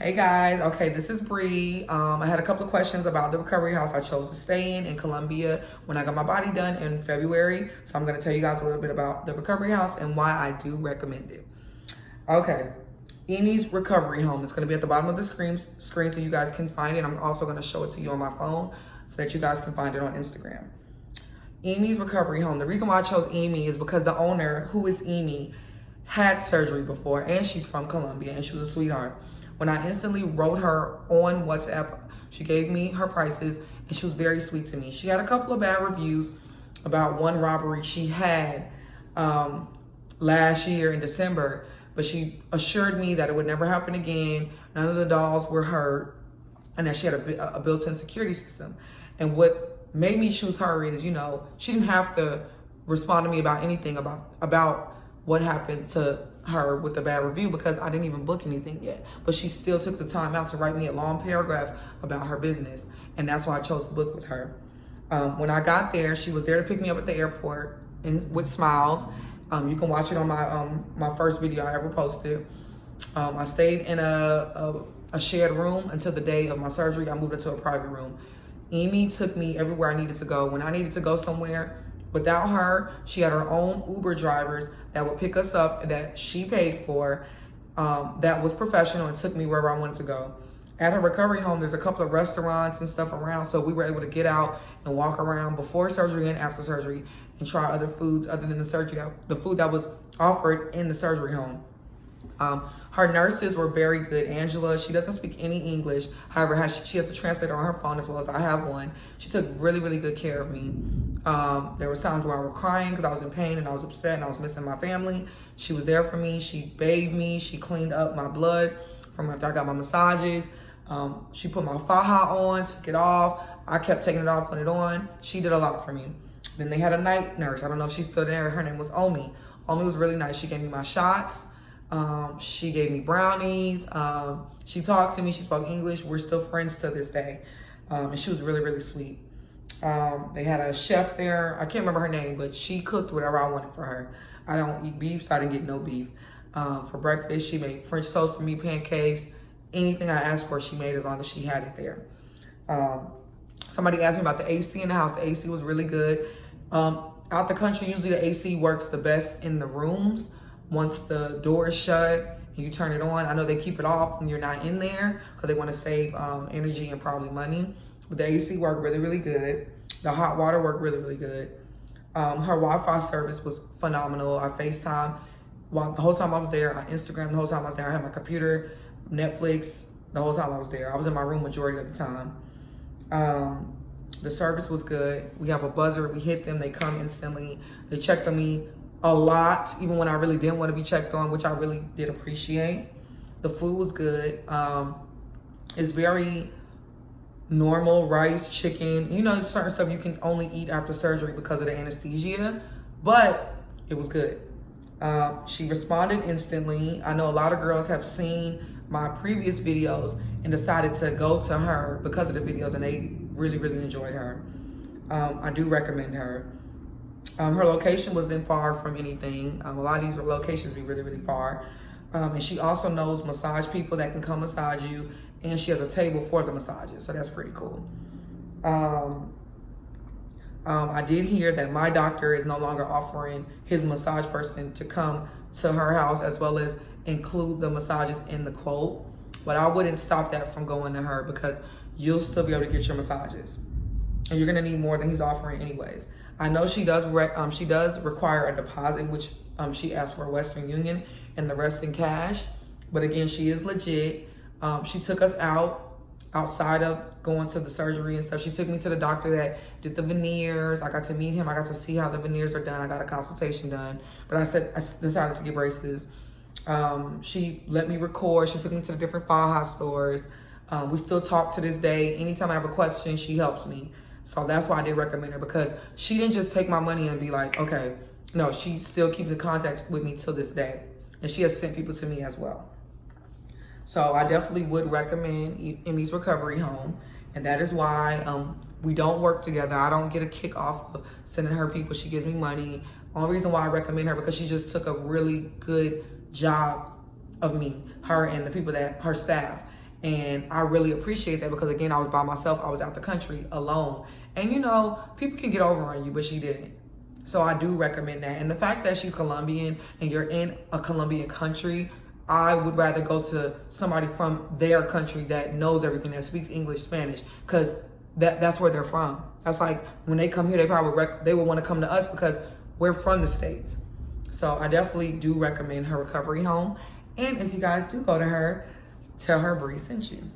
Hey guys, okay, this is Bree. I had a couple of questions about the recovery house I chose to stay in Colombia when I got my body done in February. So I'm gonna tell you guys a little bit about the recovery house and why I do recommend it. Okay, Amy's recovery home. It's gonna be at the bottom of the screen so you guys can find it. I'm also gonna show it to you on my phone so that you guys can find it on Instagram. Amy's recovery home. The reason why I chose Amy is because the owner, who is Amy, had surgery before and she's from Colombia and she was a sweetheart. When I instantly wrote her on WhatsApp, she gave me her prices and she was very sweet to me. She had a couple of bad reviews about one robbery she had last year in December, but she assured me that it would never happen again. None of the dolls were hurt and that she had a built-in security system. And what made me choose her is, she didn't have to respond to me about anything about what happened to her with the bad review because I didn't even book anything yet. But she still took the time out to write me a long paragraph about her business. And that's why I chose to book with her. When I got there, she was there to pick me up at the airport with smiles. You can watch it on my first video I ever posted. I stayed in a shared room until the day of my surgery. I moved into a private room. Amy took me everywhere I needed to go. When I needed to go somewhere, without her, she had her own Uber drivers that would pick us up that she paid for, that was professional and took me wherever I wanted to go. At her recovery home, there's a couple of restaurants and stuff around, so we were able to get out and walk around before surgery and after surgery and try other foods other than the food that was offered in the surgery home. Her nurses were very good. Angela, she doesn't speak any English. However, she has a translator on her phone as well as I have one. She took really, really good care of me. There was times where I was crying because I was in pain and I was upset and I was missing my family. She was there for me. She bathed me. She cleaned up my blood from after I got my massages. She put my faja on, took it off. I kept taking it off, putting it on. She did a lot for me. Then they had a night nurse. I don't know if she's still there. Her name was Omi. Omi was really nice. She gave me my shots. She gave me brownies. She talked to me. She spoke English. We're still friends to this day. And she was really, really sweet. They had a chef there. I can't remember her name, but she cooked whatever I wanted for her. I don't eat beef, so I didn't get no beef. For breakfast, she made French toast for me, pancakes. Anything I asked for, she made as long as she had it there. Somebody asked me about the AC in the house. The AC was really good. Out the country, usually the AC works the best in the rooms. Once the door is shut and you turn it on, I know they keep it off when you're not in there because they want to save energy and probably money. But the AC worked really, really good. The hot water worked really, really good. Her Wi-Fi service was phenomenal. I FaceTime the whole time I was there. I Instagram the whole time I was there. I had my computer, Netflix, the whole time I was there. I was in my room majority of the time. The service was good. We have a buzzer. We hit them. They come instantly. They checked on me a lot, even when I really didn't want to be checked on, which I really did appreciate. The food was good. It's very normal, rice, chicken, certain stuff you can only eat after surgery because of the anesthesia, but it was good. She responded instantly. I know a lot of girls have seen my previous videos and decided to go to her because of the videos, and they really, really enjoyed her. I do recommend her. Her location wasn't far from anything. A lot of these locations be really, really far. And she also knows massage people that can come massage you, and she has a table for the massages, so that's pretty cool. I did hear that my doctor is no longer offering his massage person to come to her house as well as include the massages in the quote, but I wouldn't stop that from going to her because you'll still be able to get your massages, and you're gonna need more than he's offering anyways. I know she does require a deposit, which she asked for Western Union and the rest in cash. But again, she is legit. She took us outside of going to the surgery and stuff. She took me to the doctor that did the veneers. I got to meet him. I got to see how the veneers are done. I got a consultation done. But I decided to get braces. She let me record. She took me to the different faja stores. We still talk to this day. Anytime I have a question, she helps me. So that's why I did recommend her, because she didn't just take my money and be like, okay. No, she still keeps in contact with me till this day. And she has sent people to me as well. So I definitely would recommend Amy's recovery home. And that is why we don't work together. I don't get a kick off of sending her people. She gives me money. Only reason why I recommend her, because she just took a really good job of me, her and the people her staff. And I really appreciate that because, again, I was by myself. I was out the country alone. And, you know, people can get over on you, but she didn't. So I do recommend that. And the fact that she's Colombian and you're in a Colombian country, I would rather go to somebody from their country that knows everything, that speaks English, Spanish, because that's where they're from. That's like when they come here, they would want to come to us because we're from the States. So I definitely do recommend her recovery home. And if you guys do go to her, tell her Bree sent you.